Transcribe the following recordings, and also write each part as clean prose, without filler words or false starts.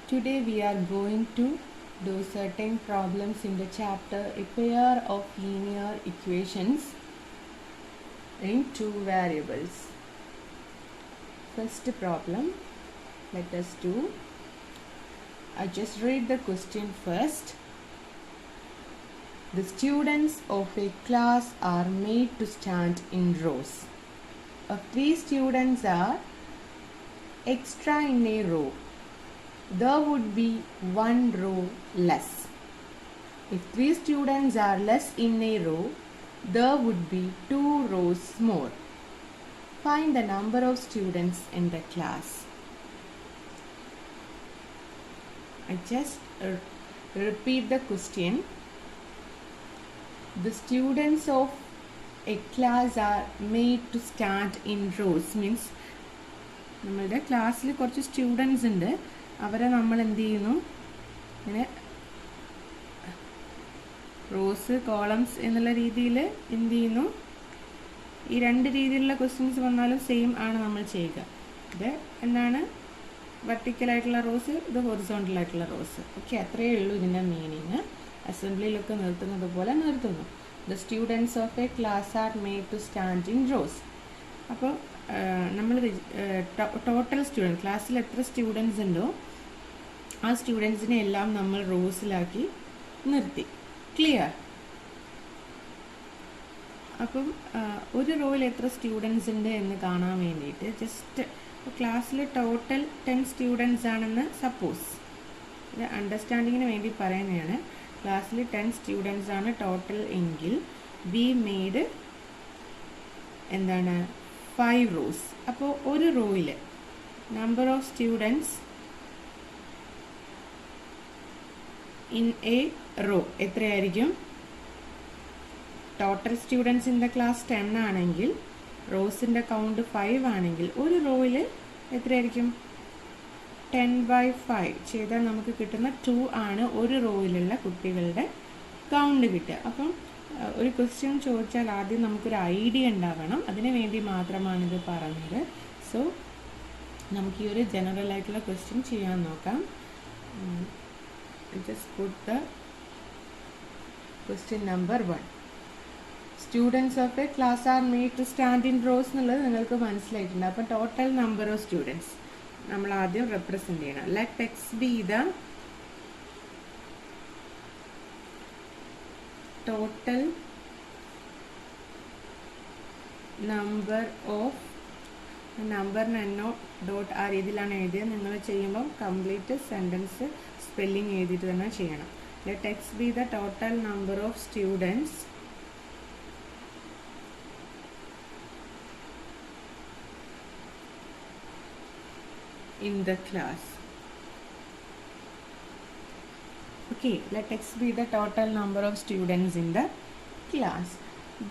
Today we are going to do certain problems in the chapter a pair of linear equations in two variables. First problem, let us do. I just read the question first. The students of a class are made to stand in rows. If 3 students are extra in a row, there would be 1 row less. If 3 students are less in a row, there would be 2 rows more. Find the number of students in the class. I just repeat the question. The students of a class are made to stand in rows. Means നമ്മളുടെ ക്ലാസ്സിൽ കുറച്ച് students ഉണ്ട്, അവരെ നമ്മൾ എന്ത് ചെയ്യുന്നു, ഇങ്ങനെ rose columns എന്നുള്ള രീതിയിൽ എന്ത് ചെയ്യുന്നു. ഈ രണ്ട് രീതിയിലുള്ള ക്വസ്റ്റ്യൻസ് വന്നാലും സെയിം ആണ് നമ്മൾ ചെയ്യുക. ഇത് എന്താണ് വെർട്ടിക്കലായിട്ടുള്ള റോസ്, ഇത് ഹൊറിസോണ്ടൽ ആയിട്ടുള്ള റോസ്. ഓക്കെ, അത്രയേ ഉള്ളൂ ഇതിൻ്റെ മീനിങ്. അസംബ്ലിയിലൊക്കെ നിർത്തുന്നത് പോലെ നിർത്തുന്നു. The students of a class are made to stand in rows. അപ്പോൾ നമ്മൾ ടോട്ടൽ സ്റ്റുഡൻറ്റ് ക്ലാസ്സിൽ എത്ര സ്റ്റുഡൻസ് ഉണ്ടോ ആ സ്റ്റുഡൻസിനെ എല്ലാം നമ്മൾ റോസിലാക്കി നിർത്തി. ക്ലിയർ? അപ്പം ഒരു റോയിൽ എത്ര സ്റ്റുഡൻസ് ഉണ്ട് എന്ന് കാണാൻ വേണ്ടിയിട്ട് ജസ്റ്റ് ക്ലാസ്സിൽ ടോട്ടൽ 10 സ്റ്റുഡൻസ് ആണെന്ന് സപ്പോസ്, ഇത് അണ്ടർസ്റ്റാൻഡിങ്ങിന് വേണ്ടി പറയുന്നതാണ്. ക്ലാസ്സിൽ 10 സ്റ്റുഡൻസ് ആണ് ടോട്ടൽ എങ്കിൽ വി മെയ്ഡ് എന്താണ് 5 റോസ്. അപ്പോൾ ഒരു റോയിൽ number of students in a row എത്രയായിരിക്കും? Total students in the class 10 ആണെങ്കിൽ റോസിൻ്റെ കൗണ്ട് 5 ആണെങ്കിൽ ഒരു റോയിൽ എത്രയായിരിക്കും? 10/5 ചെയ്താൽ നമുക്ക് കിട്ടുന്ന 2 ആണ് ഒരു റോയിലുള്ള കുട്ടികളുടെ കൗണ്ട് കിട്ടുക. അപ്പം ഒരു ക്വസ്റ്റ്യൻ ചോദിച്ചാൽ ആദ്യം നമുക്കൊരു ഐഡിയ ഉണ്ടാവണം, അതിനു വേണ്ടി മാത്രമാണിത് പറഞ്ഞത്. സോ നമുക്ക് ഈ ഒരു ജനറൽ ആയിട്ടുള്ള ക്വസ്റ്റ്യൻ ചെയ്യാൻ നോക്കാം. Just put the question number 1. Students of a class are made to stand in rows എന്നുള്ളത് നിങ്ങൾക്ക് മനസ്സിലായിട്ടുണ്ട്. അപ്പം ടോട്ടൽ നമ്പർ ഓഫ് സ്റ്റുഡൻസ് നമ്മൾ ആദ്യം റെപ്രസെൻ്റ് ചെയ്യണം. Let X B the total number of, നമ്പറിന് എന്നോ ഡോട്ട് ആ രീതിയിലാണ് എഴുതിയത്. നിങ്ങൾ ചെയ്യുമ്പം കംപ്ലീറ്റ് സെൻറ്റൻസ് സ്പെല്ലിംഗ് എഴുതിയിട്ട് തന്നെ ചെയ്യണം. Let X B the total number of students in the class. Okay, let x be the total number of students in the class.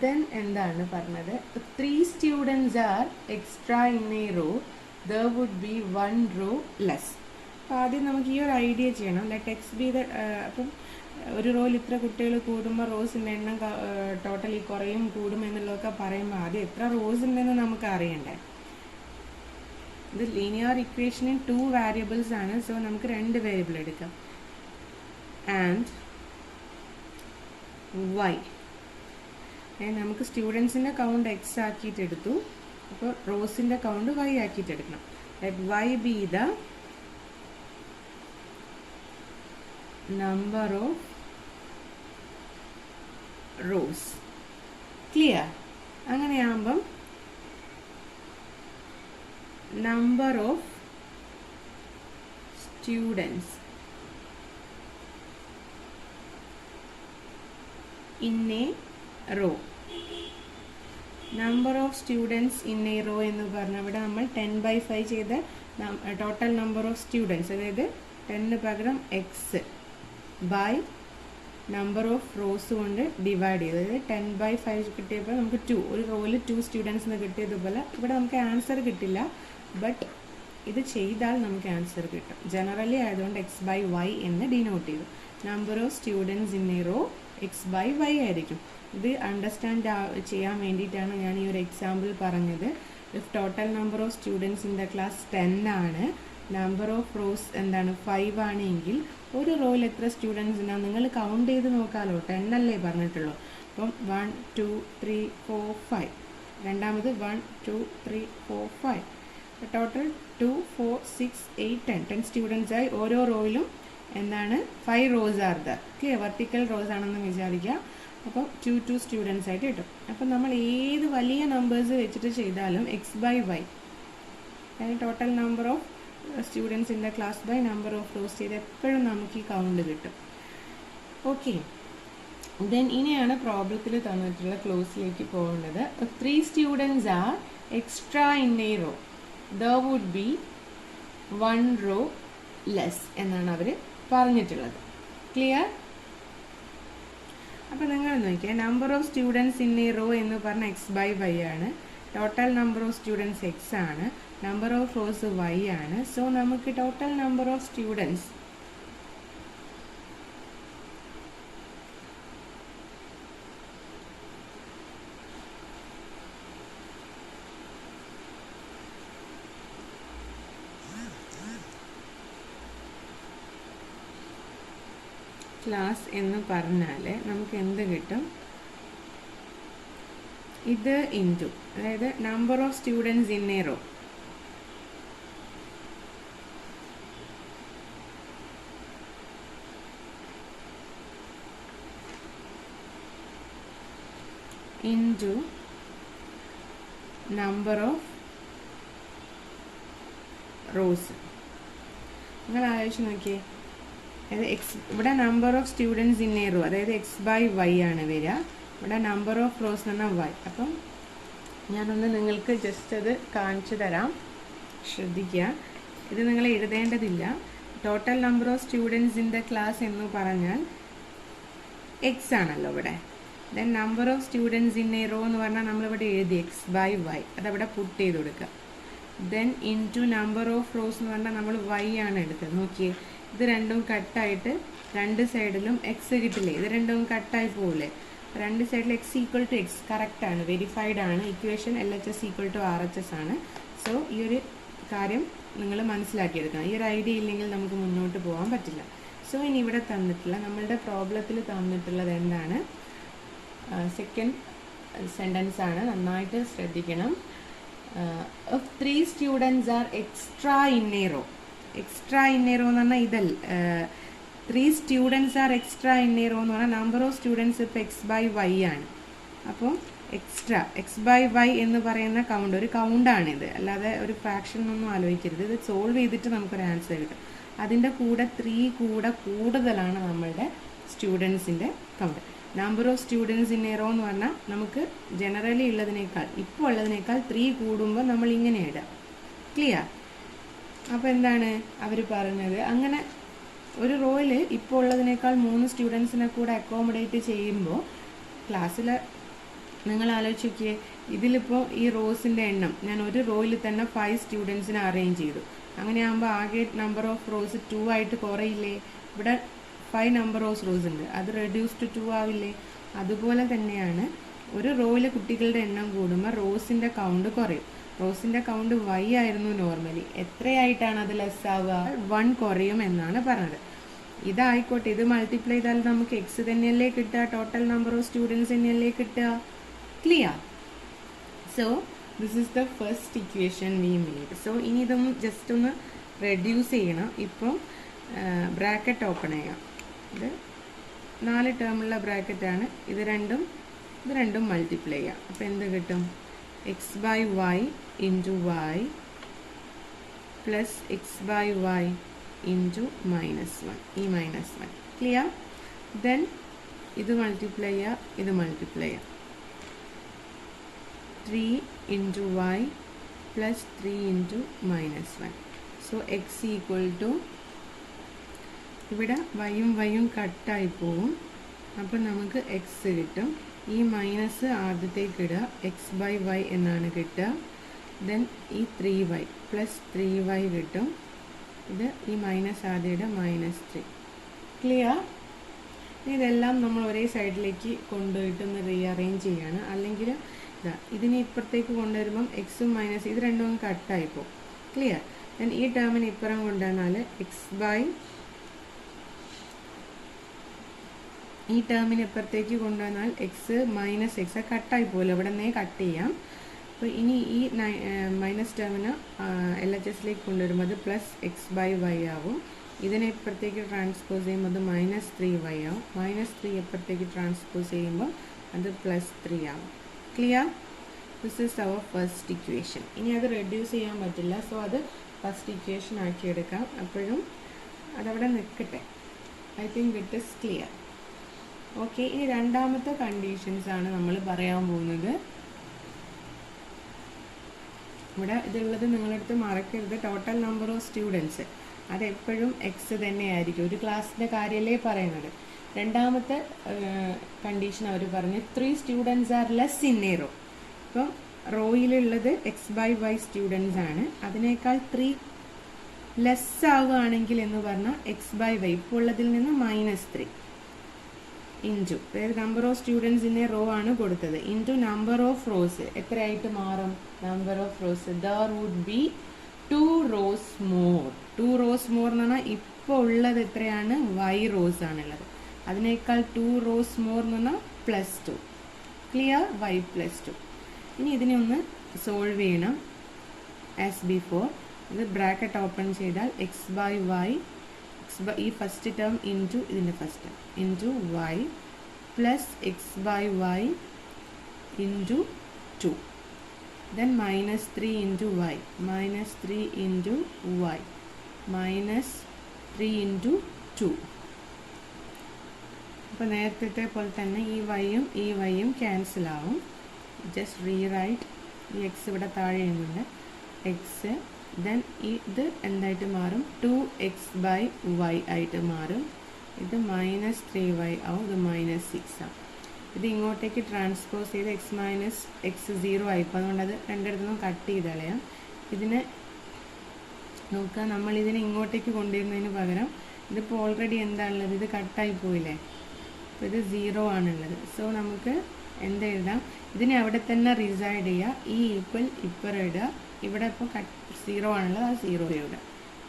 Then എന്താണ് പറഞ്ഞത്? 3 students are extra in a row, there would be 1 row less. അപ്പോൾ ആദ്യം നമുക്ക് ഈ ഒരു idea ചെയ്യണം. Let X B the, അപ്പം ഒരു റോയിൽ ഇത്ര കുട്ടികൾ കൂടുമ്പോൾ റോസിൻ്റെ എണ്ണം ടോട്ടലി കുറയും കൂടും എന്നുള്ളതൊക്കെ പറയുമ്പോൾ ആദ്യം എത്ര റോസ് ഉണ്ടെന്ന് നമുക്ക് അറിയണ്ടേ. ഇത് ലീനിയർ ഇക്വേഷനിൽ 2 വേരിയബിൾസ് ആണ്. സോ നമുക്ക് 2 വേരിയബിൾ എടുക്കാം. ആൻഡ് വൈ, നമുക്ക് സ്റ്റുഡൻസിൻ്റെ കൗണ്ട് എക്സ് ആക്കിയിട്ട് എടുത്തു, അപ്പോൾ റോസിൻ്റെ കൗണ്ട് വൈ ആക്കിയിട്ട് എടുക്കണം. Let Y be the number of rows. Clear? അങ്ങനെയാകുമ്പം number of students in a row. number of students in a row എന്ന് പറഞ്ഞാൽ ഇവിടെ നമ്മൾ 10/5 ചെയ്ത ടോട്ടൽ നമ്പർ ഓഫ് സ്റ്റുഡൻസ്, അതായത് 10 പകരം x by number of rows കൊണ്ട് ഡിവൈഡ് ചെയ്ത്, അതായത് 10/5 കിട്ടിയപ്പോൾ നമുക്ക് 2, ഒരു റോയിൽ 2 സ്റ്റുഡൻസിന് കിട്ടിയതുപോലെ ഇവിടെ നമുക്ക് ആൻസർ കിട്ടില്ല, ബട്ട് ഇത് ചെയ്താൽ നമുക്ക് ആൻസർ കിട്ടും. ജനറലി ആയതുകൊണ്ട് x/y എന്ന് ഡിനോട്ട് ചെയ്തു. Number of students in a row x/y ആയിരിക്കും. ഇത് അണ്ടർസ്റ്റാൻഡ് ചെയ്യാൻ വേണ്ടിയിട്ടാണ് ഞാൻ ഈ ഒരു എക്സാമ്പിൾ പറഞ്ഞത്. If total number of students in the class 10 ആണ്, നമ്പർ ഓഫ് റോസ് എന്താണ് 5 ആണെങ്കിൽ ഒരു റോയിൽ എത്ര സ്റ്റുഡൻസ് ഉണ്ടാകും നിങ്ങൾ കൗണ്ട് ചെയ്ത് നോക്കാമല്ലോ. 10 അല്ലേ പറഞ്ഞിട്ടുള്ളൂ. അപ്പം 1 2 3 4 5. രണ്ടാമത് 1 2 3 4 5. ടോട്ടൽ 2 4 6 8 10 സ്റ്റുഡൻസ് ആയി. ഓരോ റോയിലും എന്താണ് 5 rose are there. Clear? Vertical rose ആണെന്ന് വിചാരിക്കുക. അപ്പോൾ 2 സ്റ്റുഡൻസ് ആയിട്ട് കിട്ടും. അപ്പം നമ്മൾ ഏത് വലിയ നമ്പേഴ്സ് വെച്ചിട്ട് ചെയ്താലും x/y, അതായത് total number of students in the class by number of rows ചെയ്ത് എപ്പോഴും നമുക്ക് ഈ കൗണ്ട് കിട്ടും. ഓക്കെ, ദെൻ ഇനിയാണ് പ്രോബ്ലത്തിൽ തന്നിട്ടുള്ള ക്ലോസിലേക്ക് പോകേണ്ടത്. 3 students are extra in a row, there would be 1 row less എന്നാണ് അവർ പറഞ്ഞിട്ടുള്ളത്. ക്ലിയർ? അപ്പോൾ നിങ്ങൾ നോക്കിയാൽ number of students in a row എന്ന് പറഞ്ഞാൽ x/y ആണ്. Total number of students x ആണ്. നമ്പർ ഓഫ് റോസ് y ആണ്. സോ നമുക്ക് total number of students class എന്ന് പറഞ്ഞാൽ നമുക്ക് എന്ത് കിട്ടും? ഇത് ഇൻറ്റു, അതായത് number of students in a row into number of rows. നിങ്ങൾ ആലോചിച്ച് നോക്കിയേ, അതായത് ഇവിടെ number of students in a row, അതായത് x/y ആണ് വരിക. ഇവിടെ നമ്പർ ഓഫ് റോസ് എന്ന് പറഞ്ഞാൽ y. അപ്പം ഞാനൊന്ന് നിങ്ങൾക്ക് ജസ്റ്റ് അത് കാണിച്ചു തരാം, ശ്രദ്ധിക്കുക. ഇത് നിങ്ങൾ എഴുതേണ്ടതില്ല. Total number of students in the class എന്ന് പറഞ്ഞാൽ x ആണല്ലോ ഇവിടെ. Then number of students in a row എന്ന് പറഞ്ഞാൽ നമ്മളിവിടെ എഴുതി x/y, അതവിടെ പുട്ട് ചെയ്ത് കൊടുക്കുക. Then into number of rows എന്ന് പറഞ്ഞാൽ നമ്മൾ y ആണ് എടുത്തത്. നോക്കിയേ, ഇത് രണ്ടും കട്ടായിട്ട് രണ്ട് സൈഡിലും എക്സ് കിട്ടില്ലേ? ഇത് രണ്ടും കട്ടായി പോകില്ലേ? രണ്ട് സൈഡിൽ x = x കറക്റ്റാണ്, വെരിഫൈഡ് ആണ്. ഇക്വേഷൻ LHS = RHS ആണ്. സോ ഈ ഒരു കാര്യം നിങ്ങൾ മനസ്സിലാക്കിയെടുക്കണം. ഈ ഒരു ഐഡിയ ഇല്ലെങ്കിൽ നമുക്ക് മുന്നോട്ട് പോകാൻ പറ്റില്ല. സോ ഇനി ഇവിടെ തന്നിട്ടുള്ള നമ്മളുടെ പ്രോബ്ലത്തിൽ തന്നിട്ടുള്ളത് എന്താണ്? സെക്കൻഡ് സെൻറ്റൻസ് ആണ്, നന്നായിട്ട് ശ്രദ്ധിക്കണം. 3 students are extra in a row. Extra in a row എന്ന് പറഞ്ഞാൽ ഇതല്ല. 3 students are extra in a row എന്ന് പറഞ്ഞാൽ നമ്പർ ഓഫ് സ്റ്റുഡൻസ് ഇപ്പോൾ x/y ആണ്. അപ്പോൾ എക്സ്ട്രാ x/y എന്ന് പറയുന്ന കൗണ്ട് ഒരു കൗണ്ടാണിത്, അല്ലാതെ ഒരു ഫ്രാക്ഷൻ ഒന്നും ആലോചിക്കരുത്. ഇത് സോൾവ് ചെയ്തിട്ട് നമുക്കൊരു ആൻസർ കിട്ടും. അതിൻ്റെ കൂടെ 3 കൂടുതലാണ് നമ്മളുടെ സ്റ്റുഡൻസിൻ്റെ count. Number of students in a row എന്ന് പറഞ്ഞാൽ നമുക്ക് ജനറലി ഉള്ളതിനേക്കാൾ, ഇപ്പോൾ ഉള്ളതിനേക്കാൾ 3 കൂടുമ്പോൾ നമ്മൾ ഇങ്ങനെ ഇടാം. ക്ലിയർ? അപ്പോൾ എന്താണ് അവർ പറഞ്ഞത്? അങ്ങനെ ഒരു റോയിൽ ഇപ്പോൾ ഉള്ളതിനേക്കാൾ 3 സ്റ്റുഡൻസിനെ കൂടെ അക്കോമഡേറ്റ് ചെയ്യുമ്പോൾ ക്ലാസ്സിൽ നിങ്ങൾ ആലോചിച്ച് നോക്കിയേ, ഇതിലിപ്പോൾ ഈ റോസിൻ്റെ എണ്ണം ഞാൻ ഒരു റോയിൽ തന്നെ 5 സ്റ്റുഡൻസിനെ അറേഞ്ച് ചെയ്തു. അങ്ങനെയാകുമ്പോൾ ആകെ നമ്പർ ഓഫ് റോസ് 2 ആയിട്ട് കുറയില്ലേ? ഇവിടെ 5 നമ്പർ ഓഫ് റോസ് ഉണ്ട്, അത് റെഡ്യൂസ് ടു 2 ആവില്ലേ? അതുപോലെ തന്നെയാണ് ഒരു റോയിൽ കുട്ടികളുടെ എണ്ണം കൂടുമ്പോൾ റോസിൻ്റെ കൗണ്ട് കുറയും. റോസിൻ്റെ കൗണ്ട് y ആയിരുന്നു നോർമലി. എത്രയായിട്ടാണ് അത് ലെസ് ആവുക? 1 കുറയും എന്നാണ് പറഞ്ഞത്. ഇതായിക്കോട്ടെ, ഇത് മൾട്ടിപ്ലൈ ചെയ്താൽ നമുക്ക് x തന്നെയല്ലേ കിട്ടുക, ടോട്ടൽ നമ്പർ ഓഫ് സ്റ്റുഡൻസ് തന്നെയല്ലേ കിട്ടുക. Clear? So this is the first equation V made. So ഇനി ഇതൊന്ന് ജസ്റ്റ് ഒന്ന് റെഡ്യൂസ് ചെയ്യണം. ഇപ്പം ബ്രാക്കറ്റ് ഓപ്പൺ ചെയ്യാം. ഇത് 4 ടേമുള്ള ബ്രാക്കറ്റാണ്. ഇത് രണ്ടും മൾട്ടിപ്ലൈ ചെയ്യാം. അപ്പോൾ എന്ത് കിട്ടും? x/y into y plus x/y into -1. ഈ -1 ക്ലിയർ? ദെൻ ഇത് മൾട്ടിപ്ലൈ ചെയ്യുക, ഇത് മൾട്ടിപ്ലൈ ചെയ്യുക. 3 into y plus 3 into -1. So x = ഇവിടെ y കട്ടായി പോവും. അപ്പം നമുക്ക് x കിട്ടും. ഈ മൈനസ് ആദ്യത്തേക്ക് ഇടുക, x/y എന്നാണ് കിട്ടുക. ദെൻ ഈ 3y പ്ലസ് 3y കിട്ടും. ഇത് ഈ മൈനസ് ആദ്യം ഇടുക, -3. ക്ലിയർ? ഇതെല്ലാം നമ്മൾ ഒരേ സൈഡിലേക്ക് കൊണ്ടുപോയിട്ടൊന്ന് റീഅറേഞ്ച് ചെയ്യാണ്. അല്ലെങ്കിൽ ഇതിനെ ഇപ്പുറത്തേക്ക് കൊണ്ടുവരുമ്പം എക്സും മൈനസ് ഇത് രണ്ടും കട്ടായി പോകും. ക്ലിയർ? ദെൻ ഈ ടേമിന് ഇപ്പുറം കൊണ്ടുവന്നാൽ ഈ ടേമിന് ഇപ്പുറത്തേക്ക് കൊണ്ടുവന്നാൽ എക്സ് മൈനസ് എക്സ് കട്ടായി പോലും ഇവിടെ നിന്നേ കട്ട് ചെയ്യാം. അപ്പോൾ ഇനി ഈ മൈനസ് ടേമിന് LHSലേക്ക് കൊണ്ടുവരുമ്പോൾ അത് +x/y ആവും. ഇതിനെ ഇപ്പുറത്തേക്ക് ട്രാൻസ്പോസ് ചെയ്യുമ്പോൾ അത് -3y ആവും. -3 ഇപ്പുറത്തേക്ക് ട്രാൻസ്പോസ് ചെയ്യുമ്പോൾ അത് +3 ആവും. Clear? This is our first equation. ഇനി അത് റെഡ്യൂസ് ചെയ്യാൻ പറ്റില്ല, സോ അത് ഫസ്റ്റ് ഇക്വേഷൻ ആക്കിയെടുക്കാം. അപ്പോഴും അതവിടെ നിൽക്കട്ടെ. I think it is clear. Okay, ഇനി രണ്ടാമത്തെ കണ്ടീഷൻസ് ആണ് നമ്മൾ പറയാൻ പോകുന്നത്. ഇവിടെ ഇതുള്ളത് നിങ്ങളടുത്ത് മറക്കരുത്. ടോട്ടൽ നമ്പർ ഓഫ് സ്റ്റുഡൻസ് അതെപ്പോഴും എക്സ് തന്നെയായിരിക്കും. ഒരു ക്ലാസ്സിൻ്റെ കാര്യമല്ലേ പറയുന്നത്. രണ്ടാമത്തെ കണ്ടീഷൻ അവർ പറഞ്ഞു 3 students are less in a row. ഇപ്പം റോയിലുള്ളത് x/y സ്റ്റുഡൻസ് ആണ്. അതിനേക്കാൾ 3 ലെസ് ആവുകയാണെങ്കിൽ എന്ന് പറഞ്ഞാൽ x/y ഇപ്പോൾ ഉള്ളതിൽ നിന്ന് -3 ഇൻറ്റു, അതായത് number of students in a row ആണ് കൊടുത്തത്, ഇൻറ്റു നമ്പർ ഓഫ് റോസ്. എത്രയായിട്ട് മാറും number of rows? There would be 2 rows more. 2 rows more എന്ന് പറഞ്ഞാൽ ഇപ്പോൾ ഉള്ളത് എത്രയാണ്? y റോസ് ആണുള്ളത്. അതിനേക്കാൾ 2 റോസ് മോർ എന്ന് പറഞ്ഞാൽ +2. ക്ലിയർ? y +2. ഇനി ഇതിനെ ഒന്ന് സോൾവ് ചെയ്യണം. ആസ് ബിഫോർ ഇത് ബ്രാക്കറ്റ് ഓപ്പൺ ചെയ്താൽ x/y, ഈ ഫസ്റ്റ് ടേം ഇൻറ്റു ഇതിൻ്റെ first term into y plus x/y into 2, then -3 into y, -3 into y, -3 into 2. അപ്പോൾ നേരത്തെ പോലെ തന്നെ ഈ വൈയും ക്യാൻസൽ ആവും. Just rewrite. ഈ എക്സ് ഇവിടെ താഴെ എഴുതുന്നുണ്ട്. എക്സ്, ദെൻ ഇത് എന്തായിട്ട് മാറും? 2x/y ആയിട്ട് മാറും. ഇത് -3y ആവും. ഇത് -6 ആവും. ഇത് ഇങ്ങോട്ടേക്ക് ട്രാൻസ്പോസ് ചെയ്ത് x - x 0 ആയിപ്പോൾ അതുകൊണ്ട് അത് രണ്ടിടത്തുനിന്നും കട്ട് ചെയ്ത് കളയാം. ഇതിനെ നോക്കുക, നമ്മളിതിനെ ഇങ്ങോട്ടേക്ക് കൊണ്ടുവരുന്നതിന് പകരം ഇതിപ്പോൾ ഓൾറെഡി എന്താണുള്ളത്? ഇത് കട്ടായി പോയില്ലേ? അപ്പോൾ ഇത് 0 ആണുള്ളത്. സോ നമുക്ക് എന്തെഴുതാം? ഇതിനെ അവിടെ തന്നെ റിസൈഡ് ചെയ്യുക. ഈ ഈക്വൽ ഇപ്പുറം ഇടുക. ഇവിടെ ഇപ്പോൾ 0 ആണുള്ളത്, അത് 0 ഇടുക.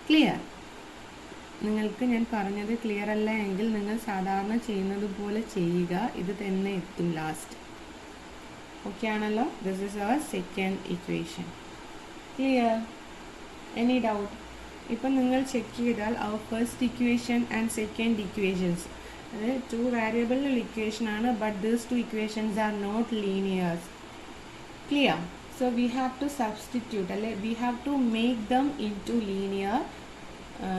ക്ലിയർ? നിങ്ങൾക്ക് ഞാൻ പറഞ്ഞത് ക്ലിയർ അല്ല എങ്കിൽ നിങ്ങൾ സാധാരണ ചെയ്യുന്നത് പോലെ ചെയ്യുക. ഇത് തന്നെ എത്തും ലാസ്റ്റ്. ഓക്കെ ആണല്ലോ? This is our second equation. Clear? Any doubt? ഇപ്പം നിങ്ങൾ ചെക്ക് ചെയ്താൽ അവർ first equation and second equations, അത് 2 വേരിയബിൾ ഇക്വേഷൻ ആണ്. But these 2 equations are not linears. Clear? So we have to substitute, we have to make them into linear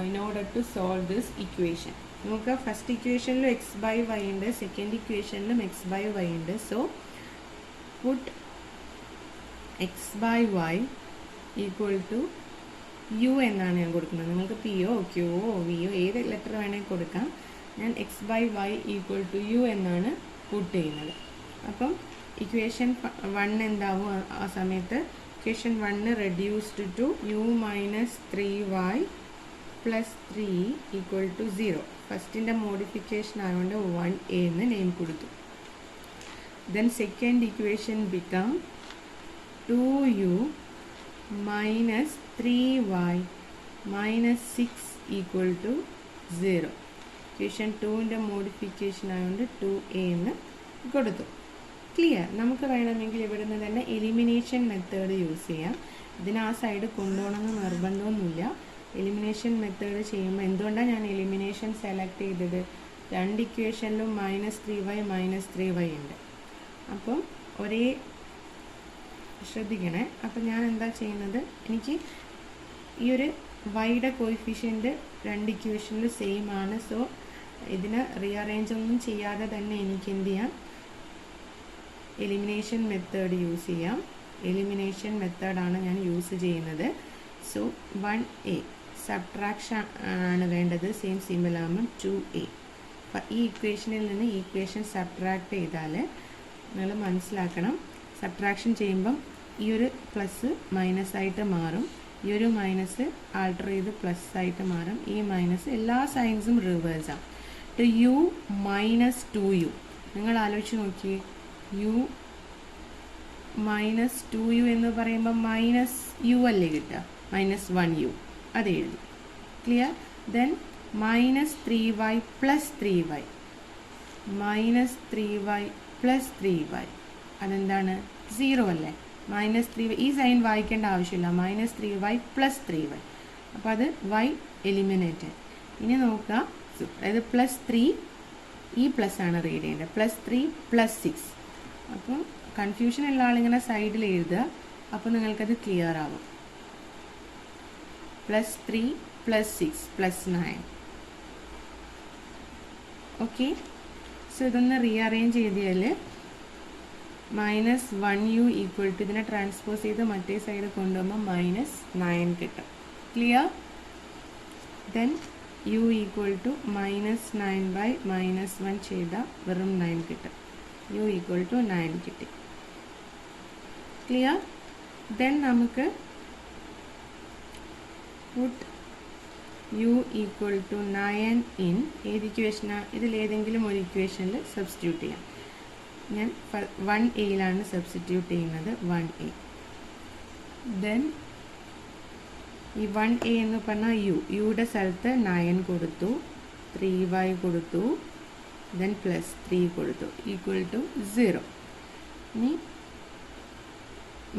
in order to solve this equation. നമുക്ക് first ഇക്വേഷനിലും x/y ഉണ്ട്, second ഇക്വേഷനിലും x/y ഉണ്ട്. So put x/y equal to u എന്നാണ് ഞാൻ കൊടുക്കുന്നത്. നിങ്ങൾക്ക് p-o q-o v-o ഏത് ലെറ്റർ വേണമെങ്കിൽ കൊടുക്കാം. ഞാൻ x/y ഈക്വൽ ടു u എന്നാണ് പുട്ട് ചെയ്യുന്നത്. അപ്പം ഇക്വേഷൻ 1 എന്താവും ആ സമയത്ത്? Equation 1 reduced to u - 3y + 3 equal to 0. ഫസ്റ്റിൻ്റെ മോഡിഫിക്കേഷൻ ആയതുകൊണ്ട് 1a എന്ന് നെയിം കൊടുത്തു. Then second equation become 2u - 3y - 6 equal to 0. Equation 2ൻ്റെ മോഡിഫിക്കേഷൻ ആയതുകൊണ്ട് 2a എന്ന് കൊടുത്തു. ക്ലിയർ? നമുക്ക് വേണമെങ്കിൽ ഇവിടെ നിന്ന് തന്നെ എലിമിനേഷൻ മെത്തേഡ് യൂസ് ചെയ്യാം. ഇതിന് ആ സൈഡ് കൊണ്ടുപോകണമെന്ന് നിർബന്ധമൊന്നുമില്ല. എലിമിനേഷൻ മെത്തേഡ് ചെയ്യുമ്പോൾ എന്തുകൊണ്ടാണ് ഞാൻ എലിമിനേഷൻ സെലക്ട് ചെയ്തത്? 2 ഇക്വേഷനിലും -3y ഉണ്ട്. അപ്പം ഒരേ ശ്രദ്ധിക്കണേ. അപ്പം ഞാൻ എന്താ ചെയ്യുന്നത്? എനിക്ക് ഈ ഒരു വൈയുടെ കോയിഫിഷ്യൻ്റ് 2 ഇക്വേഷനിൽ സെയിം ആണ്. സോ ഇതിന് റീഅറേഞ്ച് ഒന്നും ചെയ്യാതെ തന്നെ എനിക്ക് എന്ത് ചെയ്യാം? എലിമിനേഷൻ മെത്തേഡ് യൂസ് ചെയ്യാം. എലിമിനേഷൻ മെത്തേഡാണ് ഞാൻ യൂസ് ചെയ്യുന്നത്. സോ 1a സബ്ട്രാക്ഷൻ ആണ് വേണ്ടത്. സെയിം സിമ്പിൾ ആകുമ്പം 2a. അപ്പം ഈ ഇക്വേഷനിൽ നിന്ന് ഈ ഇക്വേഷൻ സബ്ട്രാക്ട് ചെയ്താൽ നിങ്ങൾ മനസ്സിലാക്കണം, സബ്ട്രാക്ഷൻ ചെയ്യുമ്പം ഈ ഒരു പ്ലസ് മൈനസ് ആയിട്ട് മാറും. ഈ ഒരു മൈനസ് ആൾട്ടർ ചെയ്ത് പ്ലസ് ആയിട്ട് മാറും. ഈ മൈനസ് എല്ലാ സൈൻസും റിവേഴ്സാണ്. u - 2u നിങ്ങൾ ആലോചിച്ച് നോക്കിയേ. u - 2u എന്ന് പറയുമ്പോൾ -u അല്ലേ കിട്ടുക? -1u. അത് എഴുതി. Clear? Then minus 3y plus 3y, minus 3y plus 3y അതെന്താണ്? 0 അല്ലേ? മൈനസ് 3y, ഈ സൈൻ വായിക്കേണ്ട ആവശ്യമില്ല. മൈനസ് 3y പ്ലസ് 3y, അപ്പോൾ അത് y എലിമിനേറ്റഡ്. ഇനി നോക്കുക, അതായത് പ്ലസ് 3, ഈ പ്ലസ് ആണ് റീഡ് ചെയ്യേണ്ടത്. Plus 3 plus 6. അപ്പോൾ കൺഫ്യൂഷൻ ഉള്ള ആളിങ്ങനെ സൈഡിൽ എഴുതുക, അപ്പോൾ നിങ്ങൾക്കത് ക്ലിയർ ആവും. Plus 3 plus 6 plus 9. Okay, so ഇതൊന്ന് റീഅറേഞ്ച് ചെയ്താൽ മൈനസ് 1u ഈക്വൽ ടു, ഇതിനെ ട്രാൻസ്പോസ് ചെയ്ത് മറ്റേ സൈഡ് കൊണ്ടുപോകുമ്പോൾ മൈനസ് 9 കിട്ടും. Clear? Then u equal to minus 9 by minus 1 ചെയ്താൽ വെറും 9 കിട്ടും. u ഈക്വൽ ടു 9 കിട്ടി. ക്ലിയർ? ദെൻ നമുക്ക് put u equal to 9 in ഏത് ഇക്വേഷനാണ്? ഇതിലേതെങ്കിലും ഒരു ഇക്വേഷനിൽ സബ്സ്റ്റിറ്റ്യൂട്ട് ചെയ്യാം. ഞാൻ 1aയിലാണ് സബ്സ്റ്റിറ്റ്യൂട്ട് ചെയ്യുന്നത്. 1a. ദെൻ ഈ 1a എന്ന് പറഞ്ഞാൽ യുടെ സ്ഥലത്ത് 9 കൊടുത്തു, 3y കൊടുത്തു, ദെൻ പ്ലസ് 3 കൊടുത്തു, ഈക്വൽ ടു 0. ഇനി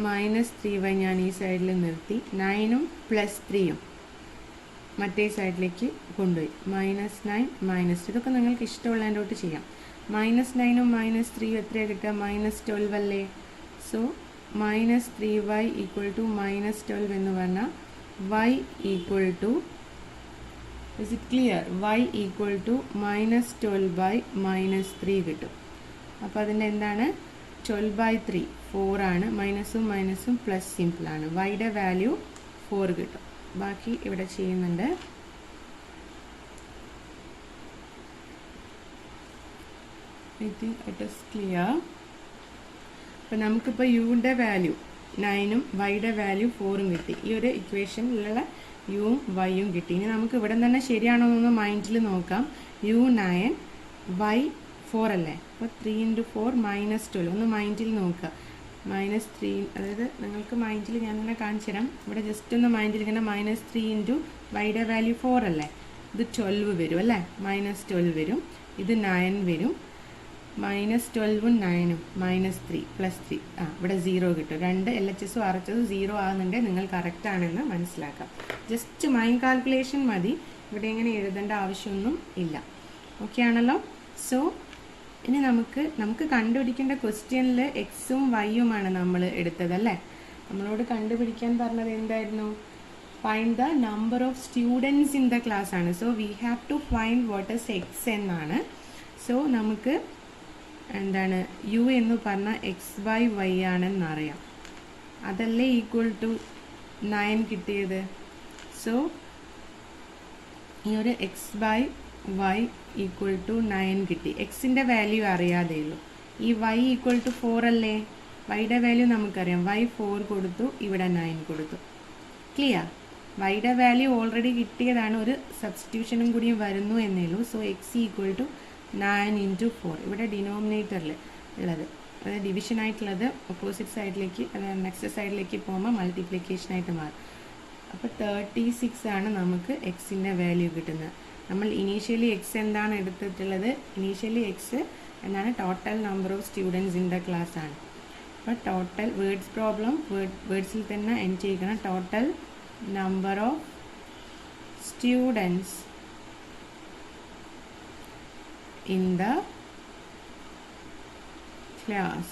മൈനസ് 3y ഞാൻ ഈ സൈഡിൽ നിർത്തി, 9ഉം പ്ലസ് 3യും മറ്റേ സൈഡിലേക്ക് കൊണ്ടുപോയി. മൈനസ് 9 മൈനസ്, ഇതൊക്കെ നിങ്ങൾക്ക് ഇഷ്ടമുള്ളതിൻ്റെ തൊട്ട് ചെയ്യാം. മൈനസ് 9ഉം മൈനസ് 3യും എത്രയാണ് കിട്ടുക? മൈനസ് 12 അല്ലേ? So minus 3y equal to minus 12 എന്ന് പറഞ്ഞാൽ y equal to, is it clear? y equal to minus 12 by minus 3 കിട്ടും. അപ്പോൾ അതിൻ്റെ എന്താണ്? 12 ബൈ 3 4 ആണ്. മൈനസും മൈനസും പ്ലസ് സിമ്പിളാണ്. വൈയുടെ വാല്യൂ 4 കിട്ടും. ബാക്കി ഇവിടെ ചെയ്യുന്നുണ്ട്. I think it is clear. അപ്പോൾ നമുക്കിപ്പോൾ യുടെ വാല്യൂ 9ഉം വൈയുടെ വാല്യൂ 4ഉം കിട്ടി. ഈ ഒരു ഇക്വേഷനിലുള്ള യുവും വൈയും കിട്ടി. ഇനി നമുക്ക് ഇവിടെ തന്നെ ശരിയാണോ എന്നൊന്ന് മൈൻഡിൽ നോക്കാം. u 9 y 4 അല്ലേ? അപ്പോൾ 3 × 4 മൈനസ് 12. ഒന്ന് മൈൻഡിൽ നോക്കുക. മൈനസ് 3, അതായത് നിങ്ങൾക്ക് മൈൻഡിൽ ഞാനിങ്ങനെ കാണിച്ചു തരാം. ഇവിടെ ജസ്റ്റ് ഒന്ന് മൈൻഡിൽ ഇങ്ങനെ മൈനസ് 3 ഇൻറ്റു വൈയുടെ വാല്യൂ 4 അല്ലേ? ഇത് 12 വരും അല്ലേ? മൈനസ് 12 വരും. ഇത് 9 വരും. മൈനസ് 12ഉം 9ഉം മൈനസ് 3 പ്ലസ് 3, ഇവിടെ 0 കിട്ടും. രണ്ട് LHSഉം RHSഉം 0 ആകുന്നുണ്ടെങ്കിൽ നിങ്ങൾ കറക്റ്റ് ആണെന്ന് മനസ്സിലാക്കാം. ജസ്റ്റ് മൈൻഡ് കാൽക്കുലേഷൻ മതി. ഇവിടെ ഇങ്ങനെ എഴുതേണ്ട ആവശ്യമൊന്നും ഇല്ല. ഓക്കെ ആണല്ലോ? സോ ഇനി നമുക്ക് കണ്ടുപിടിക്കേണ്ട ക്വസ്റ്റ്യനിൽ എക്സും വൈയുമാണ് നമ്മൾ എടുത്തതല്ലേ? നമ്മളോട് കണ്ടുപിടിക്കാൻ പറഞ്ഞത് എന്തായിരുന്നു? Find the number of students in the class ആണ്. So we have to find what is X എന്നാണ്. സോ നമുക്ക് എന്താണ് യു എന്ന് പറഞ്ഞാൽ എക്സ് ബൈ വൈ ആണെന്നറിയാം. അതല്ലേ ഈക്വൽ ടു 9 കിട്ടിയത്? സോ ഈ ഒരു x by y equal to 9 കിട്ടി. എക്സിൻ്റെ വാല്യൂ അറിയാതെ ഉള്ളൂ. ഈ വൈ ഈക്വൽ ടു 4 അല്ലേ? വൈയുടെ വാല്യൂ നമുക്കറിയാം. വൈ 4 കൊടുത്തു, ഇവിടെ 9 കൊടുത്തു. ക്ലിയർ? വൈയുടെ വാല്യൂ ഓൾറെഡി കിട്ടിയതാണ്. ഒരു സബ്സ്റ്റിറ്റ്യൂഷനും കൂടിയും വരുന്നു എന്നേ ഉള്ളൂ. So x equal to 9 × 4. ഇവിടെ ഡിനോമിനേറ്ററിൽ ഉള്ളത്, അതായത് ഡിവിഷനായിട്ടുള്ളത് ഓപ്പോസിറ്റ് സൈഡിലേക്ക്, അതായത് നെക്സ്റ്റ് സൈഡിലേക്ക് പോകുമ്പോൾ മൾട്ടിപ്ലിക്കേഷനായിട്ട് മാറും. അപ്പോൾ 36 ആണ് നമുക്ക് എക്സിൻ്റെ വാല്യൂ കിട്ടുന്നത്. നമ്മൾ ഇനീഷ്യലി എക്സ് എന്താണ് എടുത്തിട്ടുള്ളത്? ഇനീഷ്യലി എക്സ് എന്താണ്? Total number of students in the class ആണ്. അപ്പോൾ ടോട്ടൽ വേർഡ്സ് പ്രോബ്ലം വേർഡ്സിൽ തന്നെ എൻഡ് ചെയ്യണം. Total number of students in the class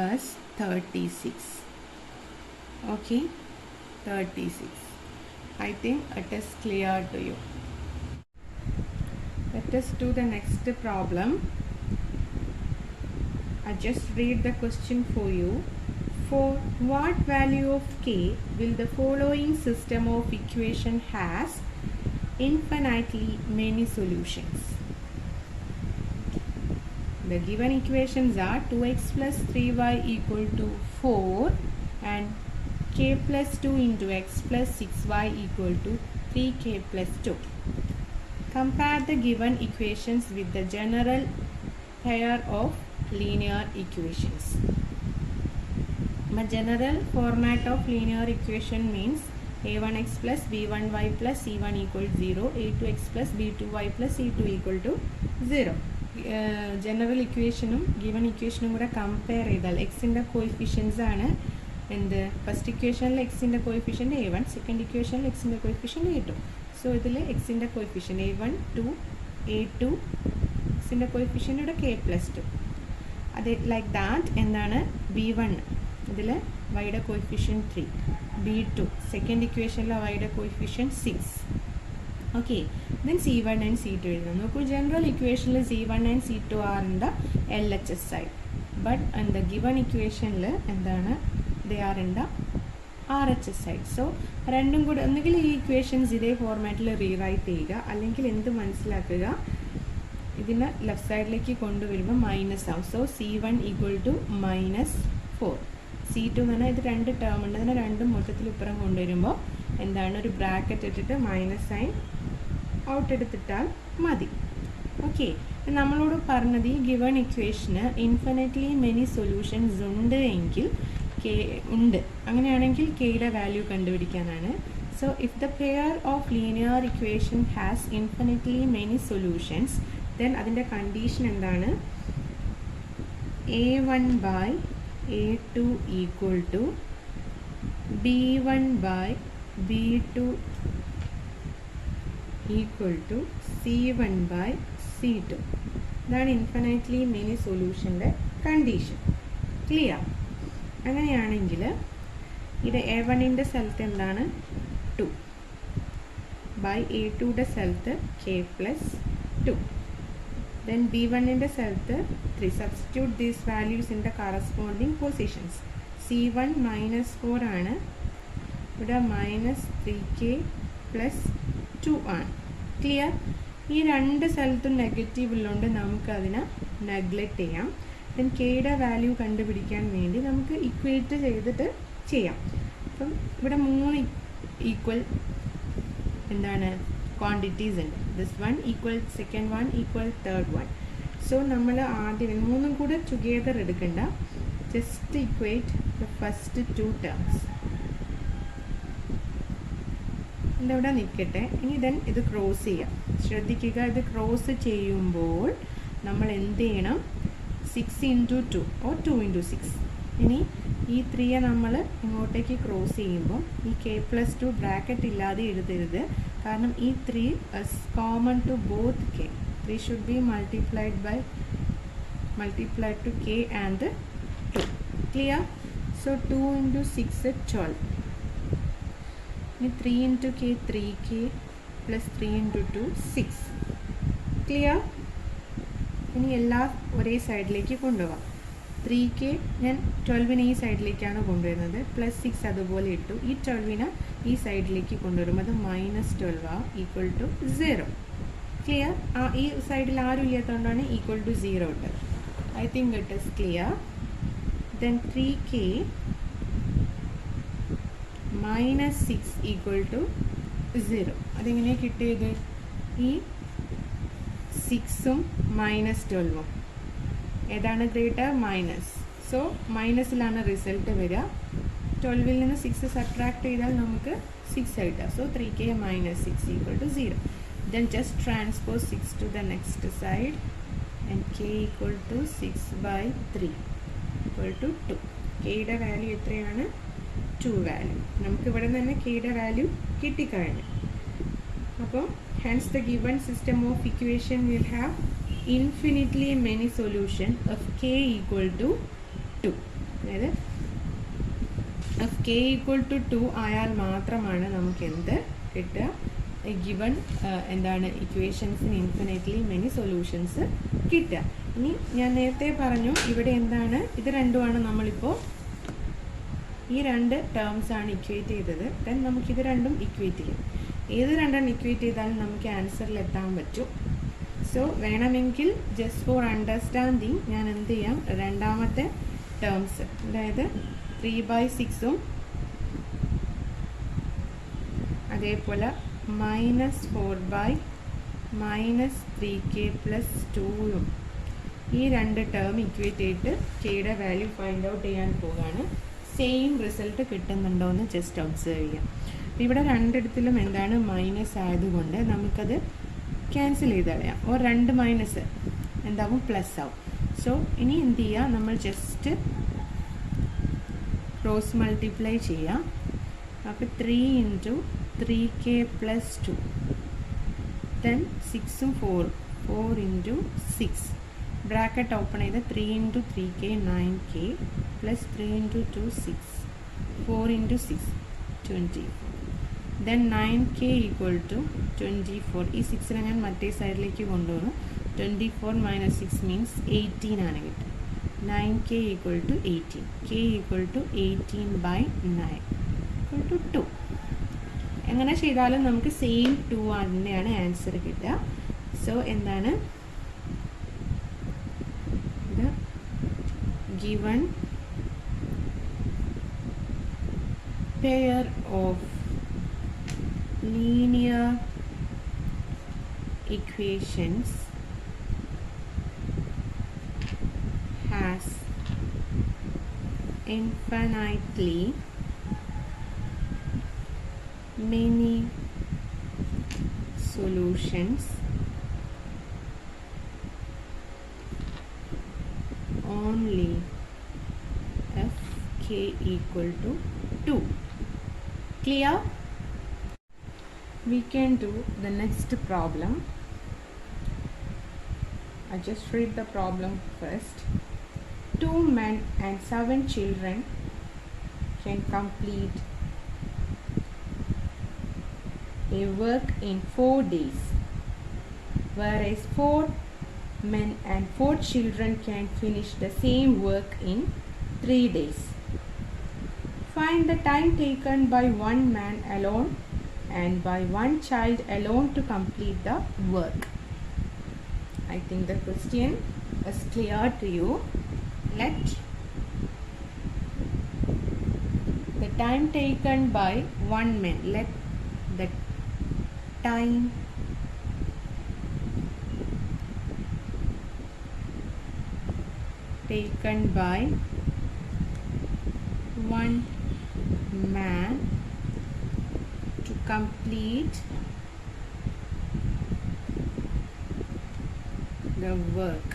is 36. Okay, 36. I think it is clear to you. Let us do the next problem. I just read the question for you. For what value of k will the following system of equation has infinitely many solutions? The given equations are 2x plus 3y equal to 4 and k plus 2 into x plus 6y equal to 3k plus 2. Compare the given equations with the general pair of linear equations. The general format of linear equation means a1x plus b1y plus c1 equal to 0, a2x plus b2y plus c2 equal to 0. General ഇക്വേഷനും given ഇക്വേഷനും കൂടെ compare ചെയ്താൽ എക്സിൻ്റെ coefficients ആണ് എന്ത് first ഇക്വേഷനിൽ എക്സിൻ്റെ coefficient a1, second ഇക്വേഷനിൽ എക്സിൻ്റെ കോയിഫിഷ്യൻ്റ് a2. സോ ഇതിൽ എക്സിൻ്റെ കോയിഫിഷ്യൻ്റ് a1 2 a2 എക്സിൻ്റെ കോയിഫിഷ്യൻ്റ് ഇവിടെ k+2. അത് ലൈക്ക് ദാറ്റ് എന്താണ് b1 ഇതിൽ വൈയുടെ കോയിഫിഷ്യൻ്റ് 3, b2 സെക്കൻഡ് ഇക്വേഷനിൽ വൈയുടെ coefficient 6. Okay, then c1 and c2 എഴുതാം. നോക്കൂ, ജനറൽ ഇക്വേഷനിൽ c1 and c2 are in the LHS side, but in the given ഇക്വേഷനിൽ എന്താണ് they are in the RHS side. So രണ്ടും കൂടെ ഒന്നുകിൽ ഈ ഇക്വേഷൻസ് ഇതേ ഫോർമാറ്റിൽ റീറൈറ്റ് ചെയ്യുക, അല്ലെങ്കിൽ എന്ത് മനസ്സിലാക്കുക, ഇതിനെ ലെഫ്റ്റ് സൈഡിലേക്ക് കൊണ്ടുവരുമ്പോൾ മൈനസ് ആവും. So c1 equal to -4, c2 എന്ന് പറഞ്ഞാൽ ഇത് രണ്ട് ടേം ഉണ്ട്, അതിനെ രണ്ടും മൊത്തത്തിൽ ഇപ്പുറം കൊണ്ടുവരുമ്പോൾ എന്താണ് ഒരു ബ്രാക്കറ്റ് ഇട്ടിട്ട് മൈനസ് സൈൻ ഔട്ട് എടുത്തിട്ടാൽ മതി. ഓക്കെ, നമ്മളോട് പറഞ്ഞത് ഈ ഗിവൺ ഇക്വേഷന് ഇൻഫിനിറ്റ്ലി മെനി സൊല്യൂഷൻസ് ഉണ്ട് എങ്കിൽ ഉണ്ട്, അങ്ങനെയാണെങ്കിൽ കെയുടെ വാല്യൂ കണ്ടുപിടിക്കാനാണ്. So if the pair of linear equation has infinitely many solutions, then അതിൻ്റെ കണ്ടീഷൻ എന്താണ്, a1 by a2 equal to b1 by b2 equal to c1 by c2. ഇതാണ് ഇൻഫിനിറ്റ്ലി മെനി സൊല്യൂഷൻ്റെ കണ്ടീഷൻ. ക്ലിയർ? അങ്ങനെയാണെങ്കിൽ ഇത് a1ൻ്റെ സ്ഥലത്ത് എന്താണ് 2 by a2യുടെ സ്ഥലത്ത് k+2, then b1ൻ്റെ സ്ഥലത്ത് 3. Substitute these values in the corresponding positions. c1 -4 ആണ്, ഇവിടെ -3k+2 ആണ്. ക്ലിയർ? ഈ രണ്ട് സ്ഥലത്തും നെഗറ്റീവ് ഉള്ളതുകൊണ്ട് നമുക്കതിനെ നെഗ്ലക്റ്റ് ചെയ്യാം. ദെൻ കെയുടെ വാല്യൂ കണ്ടുപിടിക്കാൻ വേണ്ടി നമുക്ക് ഇക്വേറ്റ് ചെയ്തിട്ട് ചെയ്യാം. അപ്പം ഇവിടെ 3 ഈക്വൽ എന്താണ് ക്വാണ്ടിറ്റീസ് ഉണ്ട്. This one equal second one equal third one. So നമ്മൾ ആദ്യം 3ഉം കൂടെ ടുഗെദർ എടുക്കണ്ട, just equate the first 2 terms. ഇതവിടെ നിൽക്കട്ടെ. ഇനി ദെൻ ഇത് ക്രോസ് ചെയ്യാം. ശ്രദ്ധിക്കുക, ഇത് ക്രോസ് ചെയ്യുമ്പോൾ നമ്മൾ എന്ത് ചെയ്യണം, 6 × 2 ഓർ 2 × 6. ഇനി ഈ 3യെ നമ്മൾ ഇങ്ങോട്ടേക്ക് ക്രോസ് ചെയ്യുമ്പോൾ ഈ k+2 ബ്രാക്കറ്റ് ഇല്ലാതെ എഴുതരുത്, കാരണം ഈ 3 is common to both k. 3 should be multiplied to k and 2. Clear? So 2 × 6 12. ഇനി 3 × k 3k plus 3 × 2 6. ക്ലിയർ? ഇനി എല്ലാം ഒരേ സൈഡിലേക്ക് കൊണ്ടുപോകാം. 3k ഞാൻ 12നെ ഈ സൈഡിലേക്കാണ് കൊണ്ടുവരുന്നത്, +6 അതുപോലെ ഇട്ടു. ഈ 12നെ ഈ സൈഡിലേക്ക് കൊണ്ടുവരും, അത് -12 ഈക്വൽ ടു 0. ക്ലിയർ? ഈ സൈഡിൽ ആരും ഇല്ലാത്തതുകൊണ്ടാണ് ഈക്വൽ ടു 0 ഇട്ടത്. I think it is clear. Then 3k -6 equal to 0. അതെങ്ങനെയാണ് കിട്ടിയത്? ഈ 6ഉം -12ഉം ഏതാണ് ഗ്രേറ്റർ? മൈനസ്. സോ മൈനസിലാണ് റിസൾട്ട് വരിക. 12ൽ നിന്ന് 6 സബ്ട്രാക്ട് ചെയ്താൽ നമുക്ക് 6 കിട്ടുക. So 3k -6 equal to 0. Then just transpose 6 to the next side and k equal to 6/3 equal to 2. കെയുടെ വാല്യൂ എത്രയാണ്? 2 വാല്യൂ. നമുക്കിവിടെ നിന്ന് തന്നെ കെയുടെ വാല്യൂ കിട്ടിക്കഴിഞ്ഞു. അപ്പോൾ hence the given system of equation will have infinitely many solution of k equal to 2. അതായത് of k equal to 2 ആയാൽ മാത്രമാണ് നമുക്ക് എന്ത് കിട്ടുക? ഗിവൺ എന്താണ് ഇക്വേഷൻസിന് ഇൻഫിനിറ്റ്ലി മെനി സൊല്യൂഷൻസ് കിട്ടുക. ഇനി ഞാൻ നേരത്തെ പറഞ്ഞു ഇവിടെ എന്താണ്, ഇത് രണ്ടുമാണ് നമ്മളിപ്പോൾ ഈ രണ്ട് ടേംസ് ആണ് ഇക്വേറ്റ് ചെയ്തത്. ദെൻ നമുക്കിത് രണ്ടും ഇക്വേറ്റ് ചെയ്യും. ഏത് രണ്ടെണ്ണം ഇക്വേറ്റ് ചെയ്താലും നമുക്ക് ആൻസറിൽ എത്താൻ പറ്റും. സോ വേണമെങ്കിൽ ജസ്റ്റ് ഫോർ അണ്ടർസ്റ്റാൻഡിങ് ഞാൻ എന്ത് ചെയ്യാം, രണ്ടാമത്തെ ടേംസ് അതായത് 3/6ഉം അതേപോലെ -4/-3k+2ഉം ഈ രണ്ട് ടേം ഇക്വേറ്റ് ചെയ്തിട്ട് കെയുടെ വാല്യൂ ഫൈൻഡ് ഔട്ട് ചെയ്യാൻ പോവുകയാണ്. സെയിം റിസൾട്ട് കിട്ടുന്നുണ്ടോ എന്ന് ജസ്റ്റ് ഒബ്സർവ് ചെയ്യാം. ഇവിടെ രണ്ടിടത്തിലും എന്താണ് മൈനസ് ആയതുകൊണ്ട് നമുക്കത് ക്യാൻസൽ ചെയ്ത് കളയാം. ഓർ 2 മൈനസ് എന്താവും പ്ലസ് ആവും. സോ ഇനി എന്ത് ചെയ്യുക, നമ്മൾ ജസ്റ്റ് ക്രോസ് മൾട്ടിപ്ലൈ ചെയ്യാം. അപ്പോൾ 3 × 3k + 2 then 6ഉം 4 × 6 ബ്രാക്കറ്റ് ഓപ്പൺ ചെയ്ത് 3 × 3k 9k + 3 × 2 6 4 × 6 24 then 9k = 24. ഈ 6നെ ഞാൻ മറ്റേ സൈഡിലേക്ക് കൊണ്ടുവന്നു. 24 - 6 means 18 ആണ് കിട്ടുക. 9k = 18. k = 18/9 = 2. എങ്ങനെ ചെയ്താലും നമുക്ക് സെയിം 2 തന്നെയാണ് ആൻസർ കിട്ടുക. സോ എന്താണ് the given pair of linear equations has infinitely many solutions only if k = 2. Clear? We can do the next problem. I just read the problem first. 2 men and 7 children can complete a work in 4 days, whereas 4 men and 4 children can finish the same work in 3 days. Find the time taken by one man alone and by one child alone to complete the work. I think the question is clear to you. Let the time taken by one man, let the time taken by one man to complete the work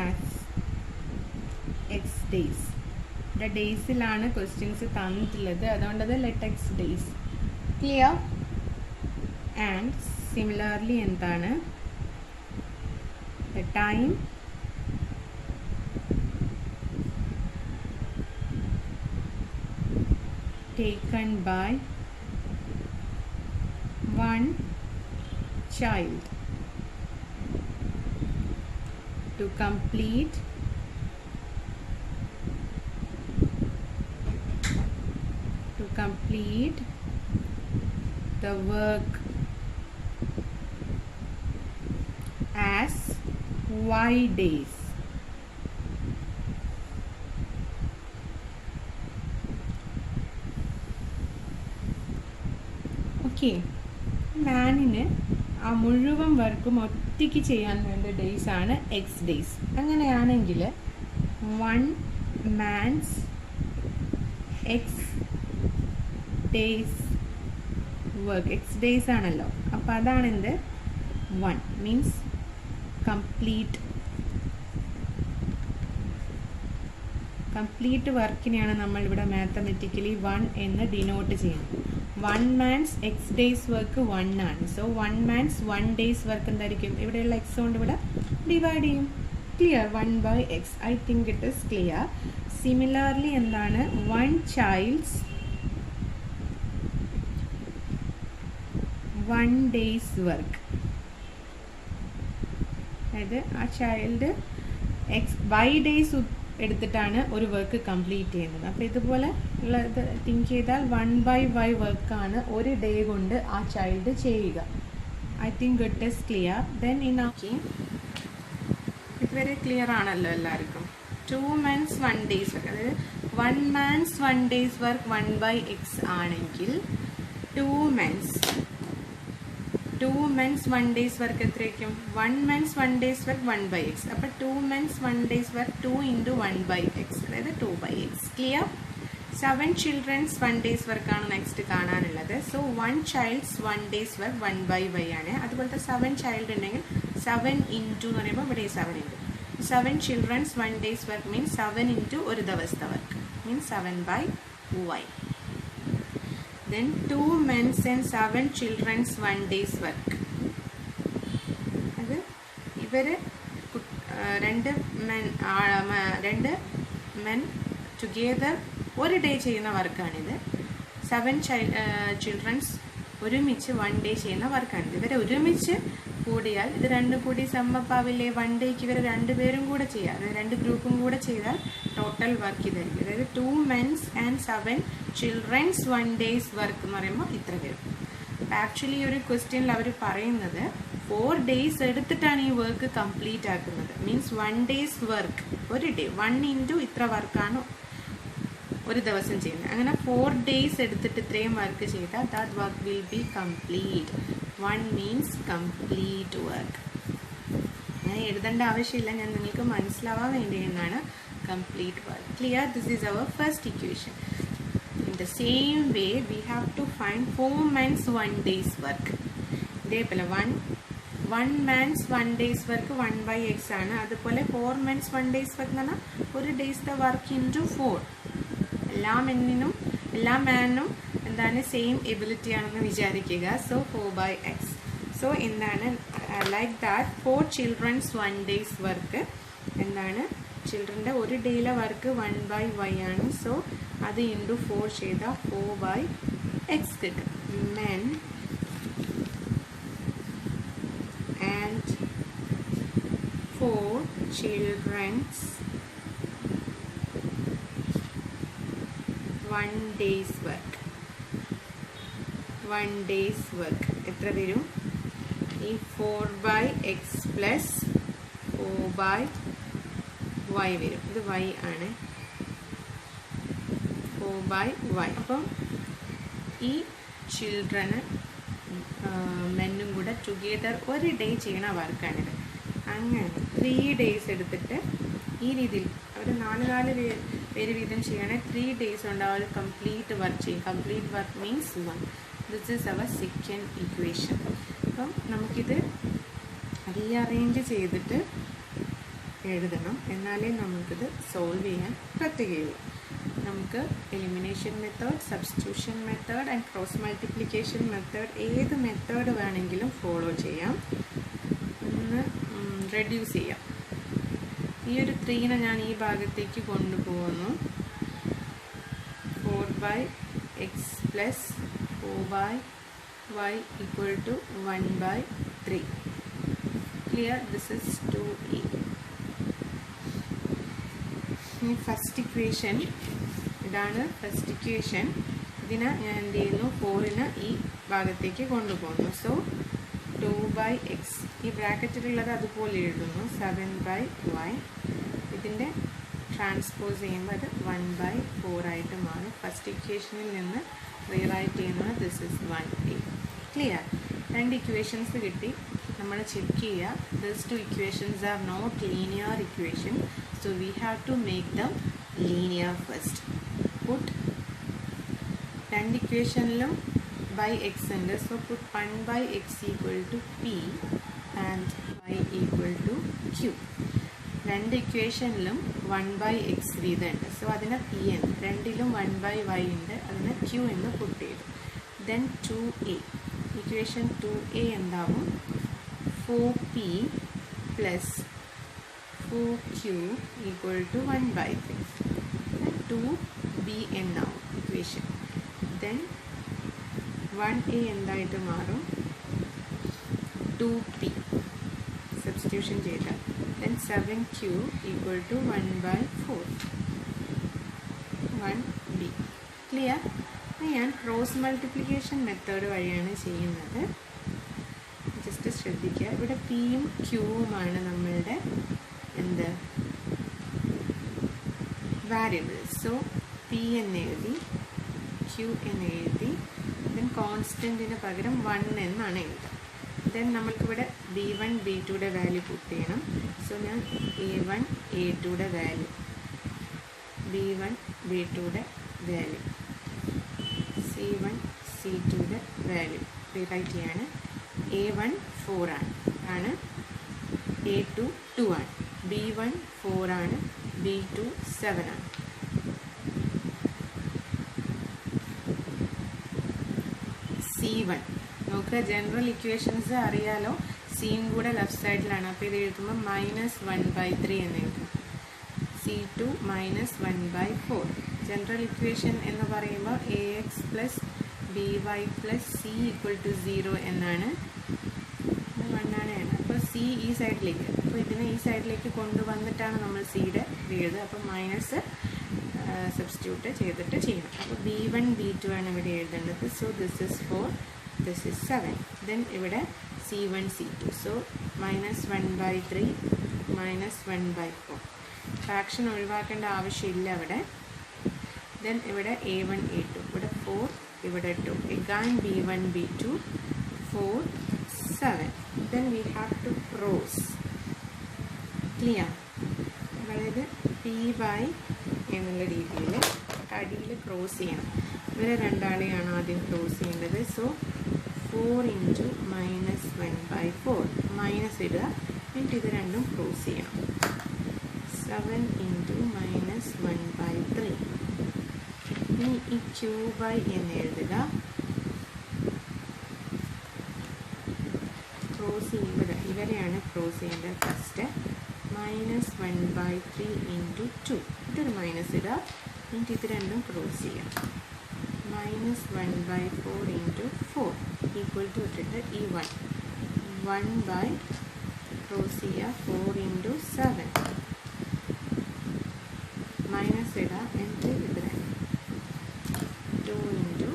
as x days. The daysലാണ് questions തന്നിട്ടുള്ളത്, അതുകൊണ്ടത് let x days. Clear? And similarly എന്താണ് the time taken by one child to complete the work as y days. Okay, മാനിന് ആ മുഴുവൻ വർക്കും ഒറ്റയ്ക്ക് ചെയ്യാൻ വേണ്ട ഡേയ്സ് ആണ് എക്സ് ഡേയ്സ്. അങ്ങനെയാണെങ്കിൽ 1 man's X days work, X days ആണല്ലോ, അപ്പോൾ അതാണ് എന്ത് 1 മീൻസ് കംപ്ലീറ്റ് വർക്കിനെയാണ് നമ്മൾ ഇവിടെ മാത്തമെറ്റിക്കലി 1 എന്ന് ഡിനോട്ട് ചെയ്യുന്നത്. 1 man's എക്സ് ഡേയ്സ് വർക്ക് 1 ആണ്. സോ 1 man's 1 days വർക്ക് എന്തായിരിക്കും, ഇവിടെയുള്ള എക്സ് കൊണ്ട് ഇവിടെ ഡിവൈഡ് ചെയ്യും. Clear? 1/x. I think it is clear. Similarly എന്താണ് 1 child's 1 day's വർക്ക്, അതായത് ആ ചൈൽഡ് y days എടുത്തിട്ടാണ് ഒരു വർക്ക് കംപ്ലീറ്റ് ചെയ്യുന്നത്. അപ്പോൾ ഇതുപോലെ ഉള്ളത് തിങ്ക് ചെയ്താൽ 1/y വർക്കാണ് ഒരു ഡേ കൊണ്ട് ആ ചൈൽഡ് ചെയ്യുക. I think it is clear. Then ഇതുവരെ ക്ലിയർ ആണല്ലോ എല്ലാവർക്കും. 2 men's 1 day's വർക്ക്, അതായത് 1 man's 1 day's വർക്ക് 1/x ആണെങ്കിൽ 2 men's 1 day's വർക്ക് എത്രയായിരിക്കും? 1 man's 1 day's വർക്ക് 1/x. അപ്പോൾ 2 men's 1 day's വർക്ക് 2 × 1/x, അതായത് 2/x. Clear? 7 children's 1 day's work ആണ് നെക്സ്റ്റ് കാണാനുള്ളത്. So 1 child's 1 day's work 1/y ആണ്. അതുപോലത്തെ 7 child ഉണ്ടെങ്കിൽ 7 into എന്ന് പറയുമ്പോൾ ഇവിടെ 7 into 7 children's 1 day's work means 7 into ഒരു ദിവസത്തെ work means 7/y. Then 2 men's and 7 children's 1 day's work. അത് ഇവര് രണ്ട് men together ഒരു ഡേ ചെയ്യുന്ന വർക്കാണിത്. 7 children's ഒരുമിച്ച് 1 day ചെയ്യുന്ന വർക്കാണിത്. ഇവരെ ഒരുമിച്ച് കൂടിയാൽ ഇത് രണ്ടും കൂടി സമ്മപ്പാവില്ലേ? 1 ഡേക്ക് ഇവർ രണ്ടുപേരും കൂടെ ചെയ്യുക, അതായത് 2 ഗ്രൂപ്പും കൂടെ ചെയ്താൽ ടോട്ടൽ വർക്ക് ഇതായിരിക്കും. അതായത് 2 men's and 7 children's 1 day's work എന്ന് പറയുമ്പോൾ ഇത്ര വരും. ആക്ച്വലി ഒരു ക്വസ്റ്റ്യനിൽ അവർ പറയുന്നത് 4 days എടുത്തിട്ടാണ് ഈ വർക്ക് കംപ്ലീറ്റ് ആക്കുന്നത്. മീൻസ് 1 day's വർക്ക് ഒരു ഡേ 1 into ഇത്ര വർക്കാണ് ഒരു ദിവസം ചെയ്യുന്നത്. അങ്ങനെ 4 days എടുത്തിട്ട് ഇത്രയും വർക്ക് ചെയ്താൽ that work will be complete. 1 means complete work. ഞാൻ എഴുതേണ്ട ആവശ്യമില്ല, ഞാൻ നിങ്ങൾക്ക് മനസ്സിലാവാൻ വേണ്ടി എന്നാണ് complete work. Clear? This is our first equation. In the same way we have to find 4 men's 1 day's work. ഇതേപോലെ 1 man's 1 day's work 1/x ആണ്. അതുപോലെ 4 men's 1 day's work എന്ന് പറഞ്ഞാൽ ഒരു ഡേയ്സത്തെ വർക്ക് ഇൻറ്റു 4. എല്ലാ മാനും എന്താണ് സെയിം എബിലിറ്റി ആണെന്ന് വിചാരിക്കുക. So 4/x. സോ എന്താണ് like that 4 children's 1 day's work എന്താണ് ചിൽഡ്രൻ്റെ ഒരു ഡേയിലെ വർക്ക് 1/y ആണ്. സോ അത് ഇൻറ്റു 4 ചെയ്താൽ 4/x കിട്ടും. men and 4 children's 1 day's work. 1 day's work എത്ര വരും? ഈ 4/x plus 4/y വരും. ഇത് y ആണ്. 4/y. അപ്പം ഈ ചിൽഡ്രന് മെന്നും കൂടെ ടുഗെദർ ഒരു ഡേ ചെയ്യണ വർക്കാണിത്. അങ്ങനെ 3 days എടുത്തിട്ട് ഈ രീതിയിൽ അവർ 4 പേര് വീതം ചെയ്യണമെങ്കിൽ 3 days കൊണ്ട് അവർ കംപ്ലീറ്റ് വർക്ക് ചെയ്യും. Complete work means 1. This is our second equation. അപ്പം നമുക്കിത് റീഅറേഞ്ച് ചെയ്തിട്ട് എഴുതണം, എന്നാലേ നമുക്കിത് സോൾവ് ചെയ്യാൻ പറ്റുകയുള്ളൂ. നമുക്ക് elimination method, substitution method and cross multiplication method ഏത് മെത്തേഡ് വേണമെങ്കിലും ഫോളോ ചെയ്യാം. ഒന്ന് റെഡ്യൂസ് ചെയ്യാം. ഈ ഒരു 3നെ ഞാൻ ഈ ഭാഗത്തേക്ക് കൊണ്ടുപോകുന്നു. 4/x plus 4/y equal to 1/3. Clear? This is 2e. First equation ഇതാണ്. ഫസ്റ്റ് ഇക്വേഷൻ ഇതിനെ ഞാൻ എന്ത് ചെയ്യുന്നു? 4നെ ഈ ഭാഗത്തേക്ക് കൊണ്ടുപോകുന്നു. സോ 2/x ഈ ബ്രാക്കറ്റിലുള്ളത് അതുപോലെ എഴുതുന്നു. 7/y ഇതിൻ്റെ ട്രാൻസ്പോസ് ചെയ്യുമ്പോൾ അത് 1/4 ആയിട്ട് മാറും. ഫസ്റ്റ് ഇക്വേഷനിൽ നിന്ന് റീറൈറ്റ് ചെയ്യുന്നത് this is 1a. Clear? 2 equations കിട്ടി. നമ്മൾ ചെക്ക് ചെയ്യുക. These 2 equations are not linear equation, so we have to make them linear first. Put 2 ഇക്വേഷനിലും by/x ഉണ്ട്. So put 1/x equal to p and y equal to q. 2 ഇക്വേഷനിലും 1/x വീതം ഉണ്ട്. So അതിനെ p എന്ന്, രണ്ടിലും 1/y ഉണ്ട്, അതിനെ q എന്ന് പുട്ട് ചെയ്തു. Then 2a. ഇക്വേഷൻ 2a എന്താവും? 4p plus 4q equal to 1/3. 2b എന്നാവും ഇക്വേഷൻ. ദെൻ 1a എന്തായിട്ട് മാറും? 2p സബ്സ്റ്റിറ്റ്യൂഷൻ ചെയ്താൽ. Then 7q equal to 1/4. 1b. Clear? ഞാൻ ക്രോസ് മൾട്ടിപ്ലിക്കേഷൻ മെത്തേഡ് വഴിയാണ് ചെയ്യുന്നത്. ജസ്റ്റ് ശ്രദ്ധിക്കുക. ഇവിടെ പിയും ക്യൂവുമാണ് നമ്മളുടെ എന്ത് വാരിയബിൾസ്. സോ പി എന്ന് എഴുതി, ക്യൂ എന്ന് എഴുതി, ദെൻ കോൺസ്റ്റൻറ്റിന് പകരം 1 എന്നാണ് എഴുതുക. ദെൻ നമ്മൾക്കിവിടെ b1 b2യുടെ വാല്യൂ പുട്ട് ചെയ്യണം. സോ ഞാൻ a1 a2യുടെ വാല്യൂ, b1 b2യുടെ value, C1 C2 value rewrite ചെയ്യാണ്. A1 4 ആണ്, A2 2 ആണ്, B1 4 ആണ്, B2 7 ആണ്. C1 നോക്കുക, ജനറൽ ഇക്വേഷൻസ് അറിയാലോ, സിയും കൂടെ ലെഫ്റ്റ് സൈഡിലാണ്. അപ്പോൾ ഇത് എഴുതുമ്പോൾ -1/3 എന്ന് എഴുതും. C2 -1/4. ജനറൽ ഇക്വേഷൻ എന്ന് പറയുമ്പോൾ AX + BY + C = 0 എന്നാണ്. 1 ആണ്. അപ്പോൾ C ഈ സൈഡിലേക്ക്, അപ്പോൾ ഇതിനെ ഈ സൈഡിലേക്ക് കൊണ്ടുവന്നിട്ടാണ് നമ്മൾ സിയുടെ എഴുതുക. അപ്പോൾ മൈനസ് സബ്സ്റ്റിറ്റ്യൂട്ട് ചെയ്തിട്ട് ചെയ്യണം. അപ്പോൾ B1 B2 ആണ് ഇവിടെ എഴുതേണ്ടത്. So this is 4, this is 7. Then ഇവിടെ C1 C2. സോ -1/3 -1/4. ഫ്രാക്ഷൻ ഒഴിവാക്കേണ്ട ആവശ്യമില്ല അവിടെ. ദെൻ ഇവിടെ A1 A2, ഇവിടെ 4, ഇവിടെ 2. Again B1 B2, 4 7. Then we have to cross. Clear? അതായത് PY എന്നുള്ള രീതിയിൽ അടിയിൽ ക്രോസ് ചെയ്യണം. ഇവരെ രണ്ടാളെയാണ് ആദ്യം ക്രോസ് ചെയ്യേണ്ടത്. സോ 4 × -1/4 മൈനസ് ഇടുക, എന്നിട്ട് ഇത് രണ്ടും ക്രോസ് ചെയ്യണം. 7 × -1/3. ഇനി ഈ QY എന്ന് എഴുതുക. ക്രോസ് ചെയ്യുമ്പോൾ ഇവരെയാണ് ക്രോസ് ചെയ്യേണ്ടത് ഫസ്റ്റ്. -1/3 × 2. ഇതൊരു മൈനസ് ഇടുക, എന്നിട്ട് ഇത് രണ്ടും ക്രോസ് ചെയ്യാം. -1/4 × 4 = ഇട്ടിട്ട് ഈ 1 ക്രോസ് ചെയ്യുക. 4 × 7 മൈനസ് ഇടുക, എന്നിട്ട് ഇത് 2 ×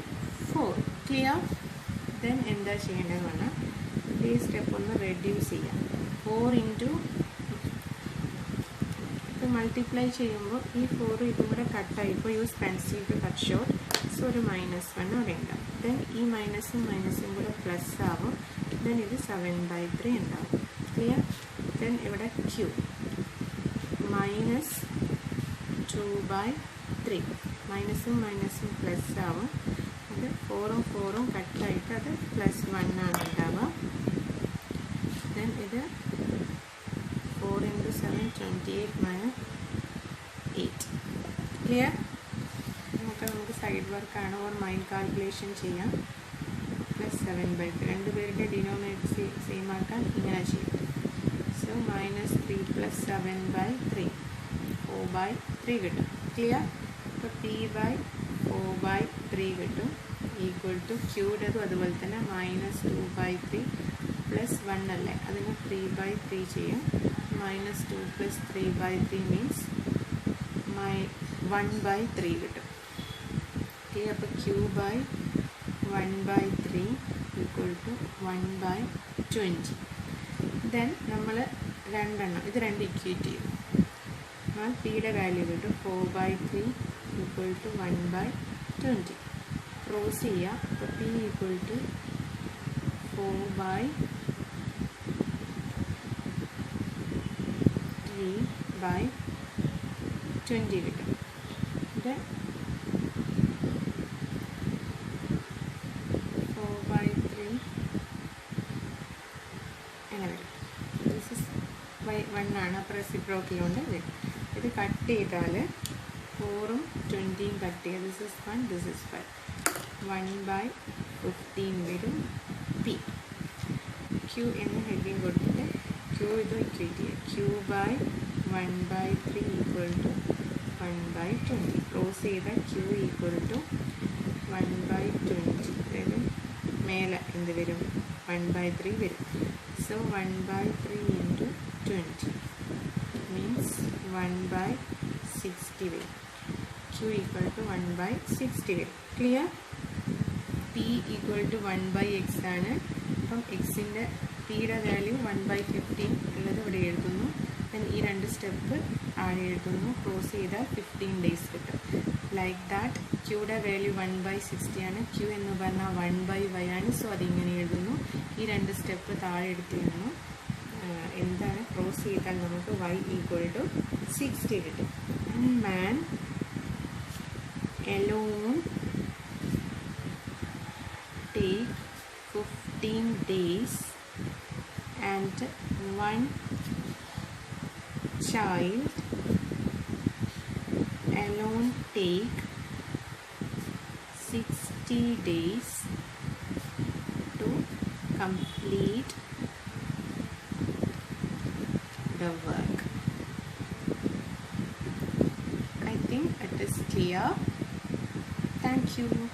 4. ക്ലിയർ? ദെൻ എന്താ ചെയ്യേണ്ടതെന്ന് പറഞ്ഞാൽ ഈ സ്റ്റെപ്പ് ഒന്ന് റെഡ്യൂസ് ചെയ്യാം. 4 × ഇത് മൾട്ടിപ്ലൈ ചെയ്യുമ്പോൾ ഈ 4 ഇതും കൂടെ കട്ടായി. ഇപ്പോൾ use pencil to cut short. So ഒരു -1 അവിടെ ഉണ്ടാവും. ദെൻ ഈ മൈനസും കൂടെ പ്ലസ് ആവും. ദെൻ ഇത് 7/3 ഉണ്ടാവും. ക്ലിയർ? ദെൻ ഇവിടെ Q -2/3. മൈനസും പ്ലസ് ആവും. അത് 4ഉം 4ഉം കട്ടായിട്ട് അത് +1 ആണ് ഉണ്ടാവുക. ദെൻ ഇത് 4 × 7 28 - 8. ക്ലിയർ? നമുക്ക് സൈഡ് വർക്കാണ് ഓർ മൈൻഡ് കാൽക്കുലേഷൻ ചെയ്യാം. +7/3 രണ്ടുപേരുടെ ഡിനോമിനേറ്റർ സെയിം ആക്കാൻ ഇങ്ങനെ ചെയ്യും. സോ -3 + 7/3 4/3 കിട്ടും. ക്ലിയർ? അപ്പോൾ P/4/3 കിട്ടും. Q'ടേതും അതുപോലെ തന്നെ -2/3 + 1 അല്ലേ, അതിന് 3/3 ചെയ്യും. -2 + 3/3 മീൻസ് 1/3 കിട്ടും. ഓക്കെ, അപ്പോൾ Q/1/3 = 1/20. ദെൻ നമ്മൾ ഇത് രണ്ട് ഇക്വേറ്റ് ചെയ്യും. എന്നാൽ പിയുടെ വാല്യൂ കിട്ടും 4/3 = 1/20. ക്രോസ് ചെയ്യുക. അപ്പോൾ P = 4/3/20 കിട്ടും. ഇത് 4/3 അങ്ങനെ വരും. ദിസ് ഇസ് 1 ആണ്. അപ്പോൾ റെസിപ്രോക്കലുണ്ട്. ഇത് കട്ട് ചെയ്താൽ 4ഉം 20ഉം കട്ട് ചെയ്യുക. This is 1, this is 5. 1/15 വരും. P Q എന്ന് ഹെഡിങ് കൊടുത്തിട്ട് Q ഇത് ഇക്വേറ്റ് ചെയ്യുക. Q/1/3 = 1/20. ക്രോസ് ചെയ്ത Q = 1/20. അതായത് മേലെ എന്ത് വരും? 1/3 വരും. സോ 1/3 × 20 മീൻസ് 1/60 വരും. Q = 1/60 വരും. ക്ലിയർ? P = 1/x ആണ്. അപ്പം എക്സിൻ്റെ പിയുടെ വാല്യൂ 1/15 ഉള്ളത് ഇവിടെ എഴുതുന്നു. ദെൻ ഈ രണ്ട് സ്റ്റെപ്പ് ആടെ എഴുതുന്നു. ക്രോസ് ചെയ്താൽ 15 days കിട്ടും. ലൈക്ക് ദാറ്റ് Qയുടെ വാല്യൂ 1/60 ആണ്. Q എന്ന് പറഞ്ഞാൽ 1/y ആണ്. സോ അതിങ്ങനെ എഴുതുന്നു. ഈ രണ്ട് സ്റ്റെപ്പ് താഴെ എടുത്ത് എഴുതുന്നു. എന്താണ് ക്രോസ് ചെയ്താൽ നമുക്ക് y = 60 കിട്ടും. മാൻ alone take 15 days and one child alone take 60 days to complete the work. I think it is clear. Thank you.